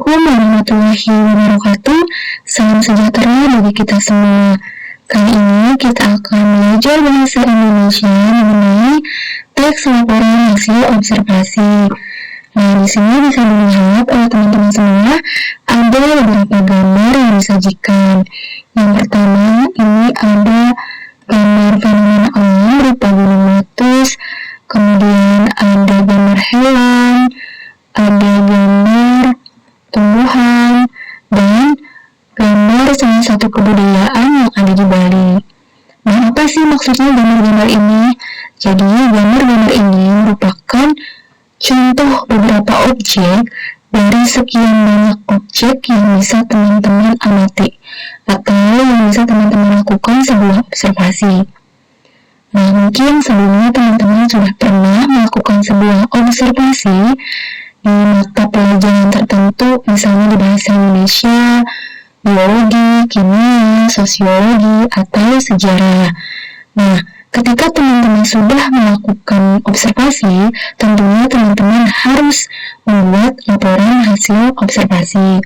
Assalamualaikum warahmatullahi wabarakatuh. Salam sejahtera bagi kita semua. Kali ini kita akan belajar bahasa Indonesia mengenai teks laporan hasil observasi. Nah, di sini bisa dilihat oleh teman-teman semua ada beberapa gambar yang disajikan. Yang pertama, ini ada gambar fenomena alam berupa gunung meletus, kemudian ada gambar hewan, ada gambar tumbuhan, dan gambar salah satu kebudayaan yang ada di Bali. Nah, apa sih maksudnya gambar-gambar ini? Jadi, gambar-gambar ini merupakan contoh beberapa objek dari sekian banyak objek yang bisa teman-teman amati atau yang bisa teman-teman lakukan sebuah observasi. Nah, mungkin sebelumnya teman-teman sudah pernah melakukan sebuah observasi di mata pelajaran tertentu, misalnya di bahasa Indonesia, biologi, kimia, sosiologi, atau sejarah. Nah, ketika teman-teman sudah melakukan observasi, tentunya teman-teman harus membuat laporan hasil observasi.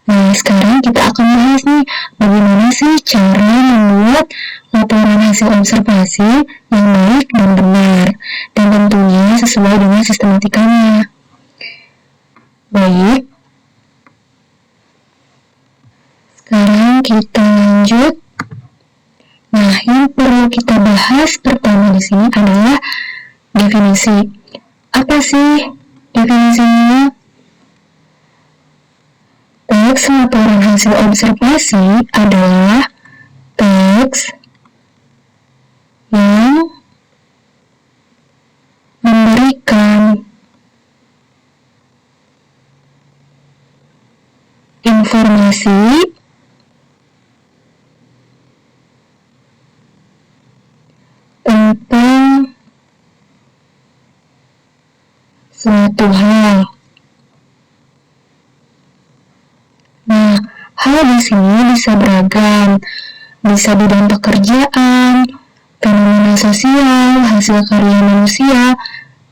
Nah, sekarang kita akan bahas nih, bagaimana sih cara membuat laporan hasil observasi yang baik dan benar, dan tentunya sesuai dengan sistematikanya. Baik, sekarang kita lanjut. Nah, yang perlu kita bahas pertama di sini adalah definisi. Apa sih definisinya? Teks laporan hasil observasi adalah teks yang memberikan informasi tentang suatu hal. Nah, hal di sini bisa beragam, bisa bidang pekerjaan, fenomena sosial, hasil karya manusia,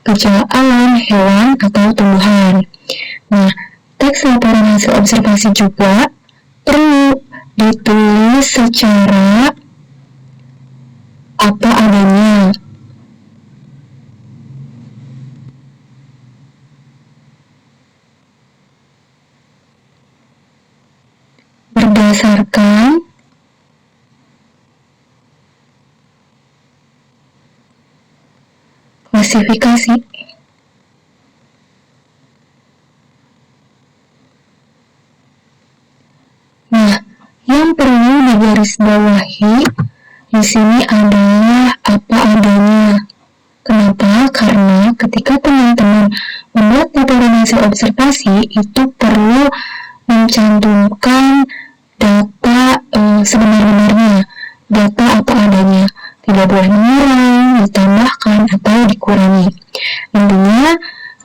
gejala alam, hewan, atau tumbuhan. Nah, teks laporan hasil observasi juga perlu ditulis secara apa adanya. Berdasarkan klasifikasi. Nah, yang perlu digarisbawahi di sini adalah apa adanya. Kenapa? Karena ketika teman-teman membuat laporan hasil observasi itu perlu mencantumkan data sebenar-benarnya, data apa adanya, tidak boleh mengurangi, ditambahkan, atau dikurangi. Intinya,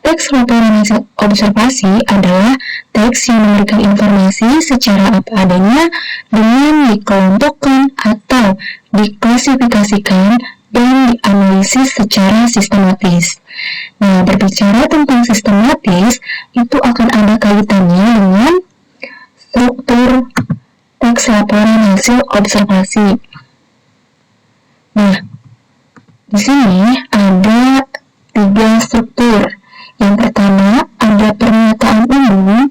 teks laporan hasil observasi adalah teks yang memberikan informasi secara apa adanya dengan dikelompokkan atau diklasifikasikan dan dianalisis secara sistematis. Nah, berbicara tentang sistematis, itu akan ada kaitannya dengan struktur teks laporan hasil observasi. Nah, di sini ada 3 struktur. Yang pertama, ada pernyataan umum,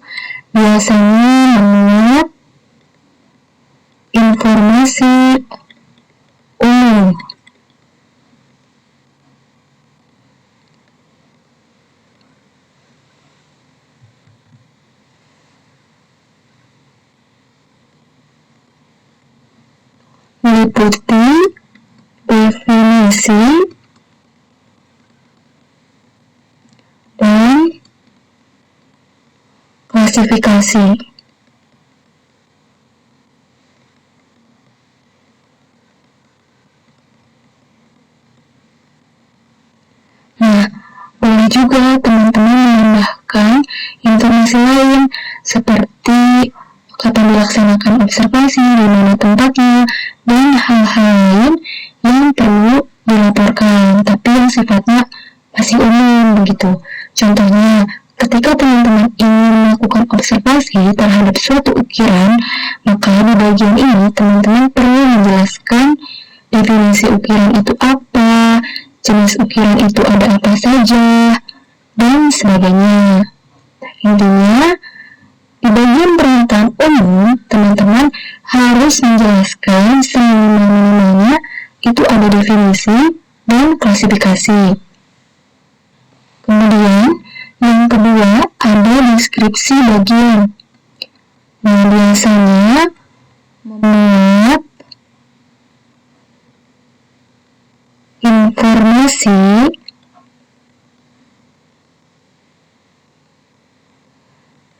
biasanya memuat informasi umum. Meliputi definisi dan klasifikasi. Nah, boleh juga teman-teman menambahkan informasi lain seperti kapan dilaksanakan observasi, di mana tempatnya, dan hal-hal lain yang perlu dilaporkan, tapi yang sifatnya masih umum begitu. Contohnya, ketika teman-teman ingin melakukan observasi ukiran, maka di bagian ini teman-teman perlu menjelaskan definisi ukiran itu apa, jenis ukiran itu ada apa saja, dan sebagainya. Intinya, di bagian pernyataan umum, teman-teman harus menjelaskan seminimal-minimalnya itu ada definisi dan klasifikasi. Kemudian, yang kedua ada deskripsi bagian. Nah, biasanya memuat informasi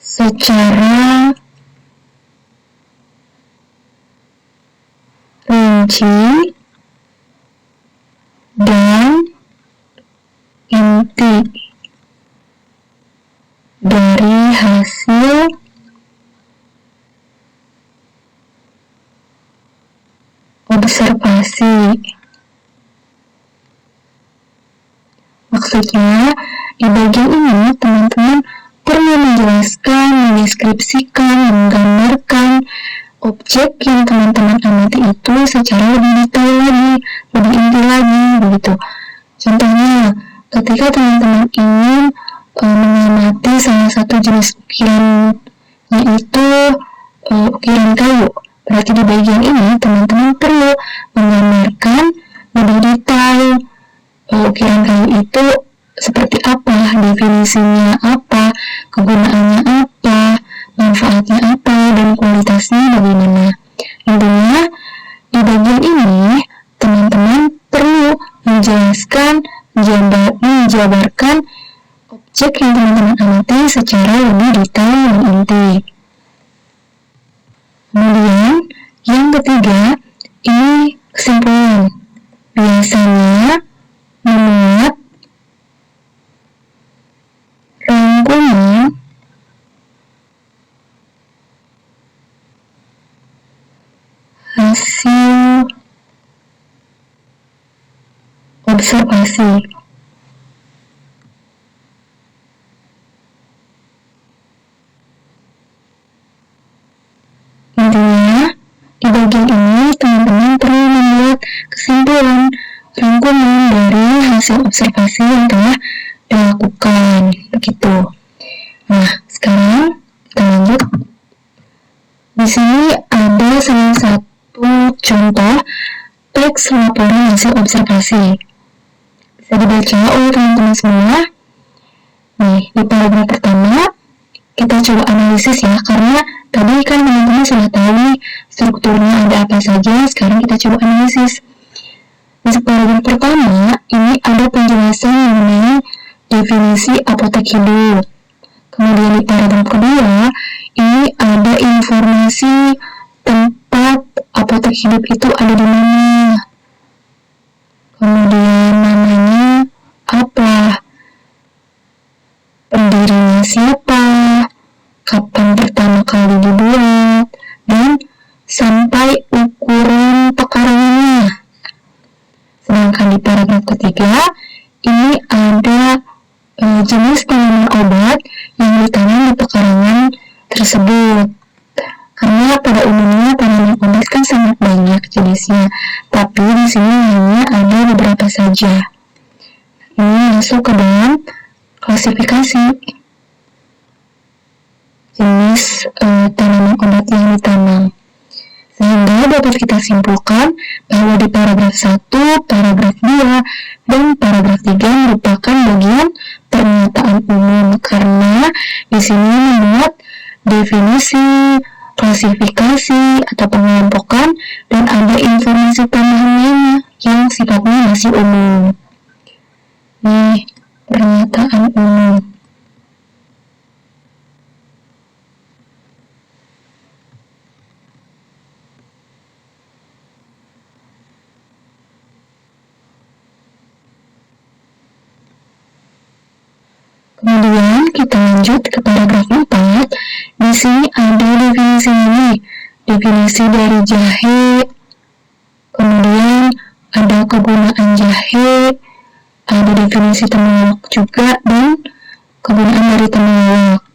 secara rinci dan inti dari hasil observasi. Maksudnya, di bagian ini teman-teman perlu menjelaskan, mendeskripsikan, menggambarkan objek yang teman-teman amati itu secara lebih detail lagi, lebih inti lagi, begitu. Contohnya, ketika teman-teman ingin mengamati salah satu jenis ukiran, yaitu ukiran kayu, berarti di bagian ini teman-teman perlu menggambarkan lebih detail ukiran kayu itu seperti apa, definisinya apa, kegunaannya apa, manfaatnya apa, dan kualitasnya bagaimana. Intinya, di bagian ini teman-teman perlu menjelaskan, menjabarkan objek yang teman-teman amati secara lebih detail dan inti. Kemudian, yang ketiga, ini kesimpulan. Biasanya memuat rangkuman hasil observasi. Intinya, di bagian ini teman-teman perlu membuat kesimpulan rangkuman dari hasil observasi yang telah dilakukan, begitu. Nah, sekarang kita lanjut. Di sini ada salah satu contoh teks laporan hasil observasi. Bisa dibaca oleh teman-teman semua. Nih, di paragraf pertama kita coba analisis ya, karena tadi kan teman-teman sudah tahu nih strukturnya ada apa saja. Sekarang kita coba analisis. Di paragraf pertama ini ada penjelasan mengenai definisi apotek hidup. Kemudian di paragraf kedua ini ada informasi tempat apotek hidup itu ada di mana. Kemudian namanya apa, pendirinya siapa, kapan pertama kali dibuat, dan sampai ukuran pekarangannya. Sedangkan di paragraf ketiga ini ada jenis tanaman obat yang ditanam di pekarangan tersebut. Karena pada umumnya tanaman obat kan sangat banyak jenisnya, tapi di sini hanya ada beberapa saja. Ini masuk ke dalam klasifikasi jenis tanaman obat yang ditanam. Sehingga dapat kita simpulkan bahwa di paragraf 1, paragraf 2, dan paragraf 3 merupakan bagian pernyataan umum karena di sini membuat definisi, klasifikasi atau pengelompokan, dan ada informasi tambahan lainnya yang sifatnya masih umum. Nih, pernyataan umum. Kemudian kita lanjut ke paragraf 4. Di sini ada definisi ini, definisi dari jahe. Kemudian ada kegunaan jahe, ada definisi temulawak juga, dan kegunaan dari temulawak.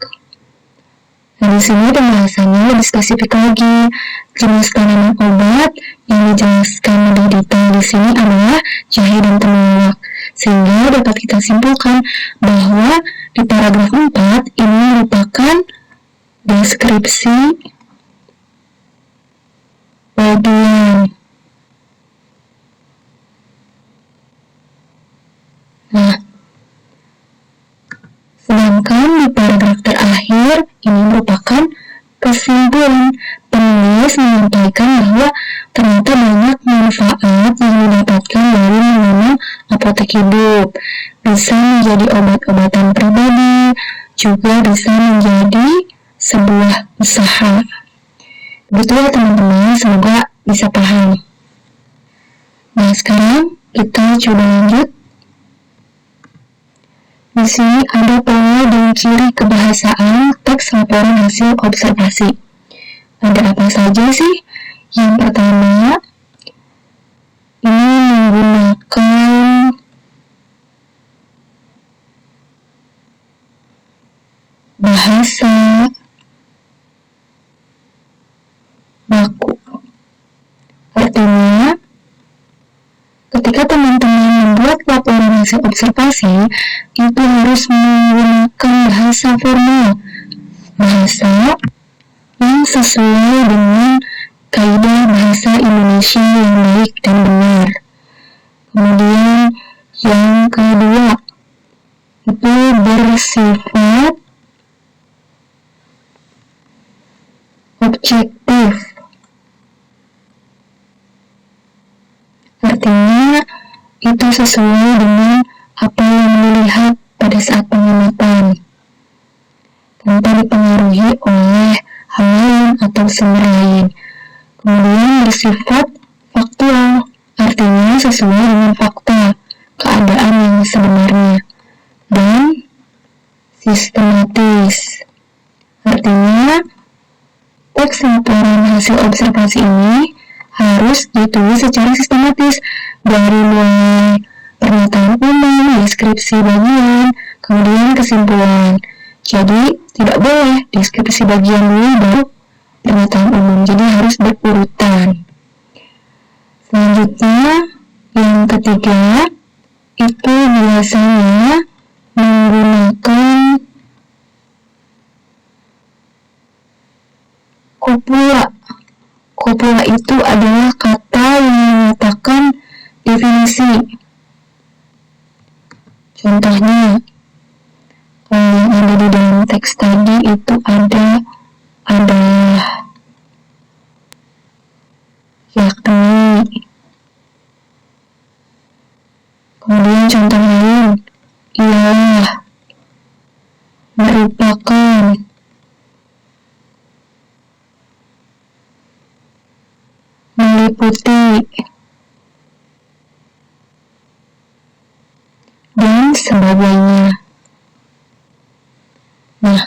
Nah, di sini pembahasannya lebih spesifik lagi. Jenis tanaman obat yang dijelaskan lebih detail di sini adalah jahe dan temulawak. Sehingga dapat kita simpulkan bahwa di paragraf 4 ini merupakan deskripsi bagian. Nah, sedangkan di paragraf terakhir ini merupakan kesimpulan. Penulis menyampaikan bahwa ternyata banyak manfaat yang didapatkan dari menanam apotek hidup. Bisa menjadi obat-obatan pribadi, juga bisa menjadi sebuah usaha. Begitu ya teman-teman, semoga bisa paham. Nah, sekarang kita coba lanjut. Di sini ada pola dan ciri kebahasaan teks laporan hasil observasi. Ada apa saja sih? Yang pertama, ini menggunakan bahasa baku. Artinya, ketika teman-teman membuat laporan hasil observasi, itu harus menggunakan bahasa formal, bahasa yang sesuai dengan kaidah bahasa Indonesia yang baik dan benar. Kemudian yang kedua, itu bersifat objektif. Artinya, itu sesuai dengan apa yang dilihat pada saat pengamatan, tanpa dipengaruhi oleh hal lain atau sumber lain. Kemudian bersifat faktual, artinya sesuai dengan fakta, keadaan yang sebenarnya. Dan sistematis, artinya teks laporan hasil observasi ini harus ditulis secara sistematis, dari mulai pernyataan umum, deskripsi bagian, kemudian kesimpulan. Jadi, tidak boleh deskripsi bagian dulu baru pernyataan umum, jadi harus berurutan. Selanjutnya, yang ketiga, itu biasanya menggunakan kopula. Kopula itu adalah kata yang menyatakan definisi. Contohnya, yang ada di dalam teks tadi itu adalah yakni. Kemudian contoh lain ialah merupakan, meliputi, dan sebagainya. Nah,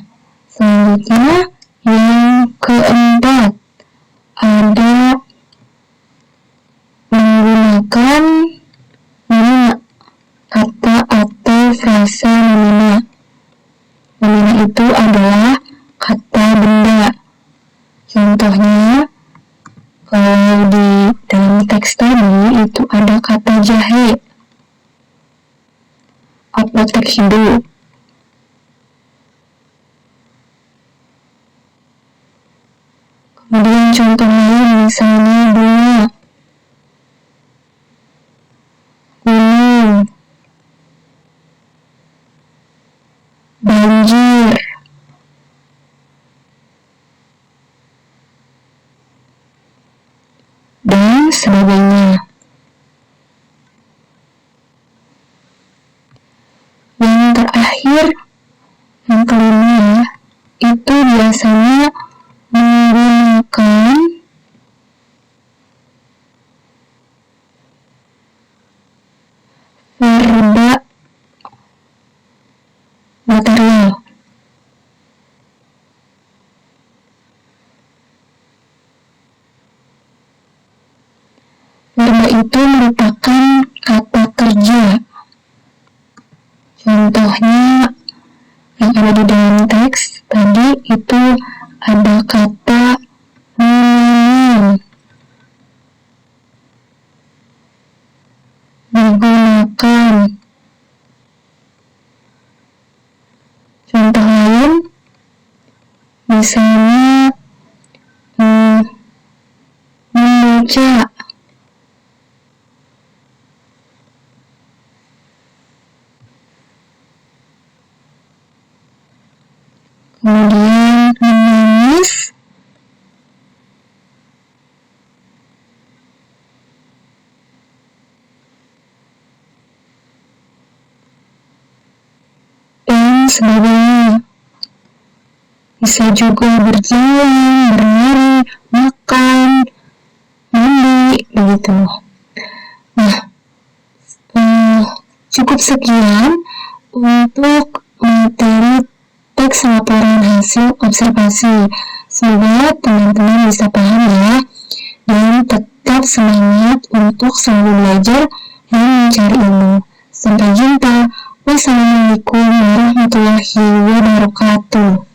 selanjutnya yang keempat ada menggunakan nomina, kata atau frasa nomina. Nomina itu adalah kata benda. Contohnya, kalau di dalam teks tadi itu ada kata jahe, apotek hidup. Kemudian contoh lain misalnya bunga, gunung, banjir, dan sebagainya. Yang terakhir, yang kelima, itu biasanya menggunakan verba material. Verba itu merupakan kata kerja. Contohnya yang ada di dalam teks tadi itu ada kata menemani digunakan. Contoh lain, misalnya membaca, kemudian menangis, dan sebagainya. Bisa juga berjalan, berlari, makan, mandi, begitu. Nah, cukup sekian untuk materi teks laporan hasil observasi. Semoga teman-teman bisa paham ya, dan tetap semangat untuk selalu belajar dan mencari ilmu. Sampai jumpa. Wassalamualaikum warahmatullahi wabarakatuh.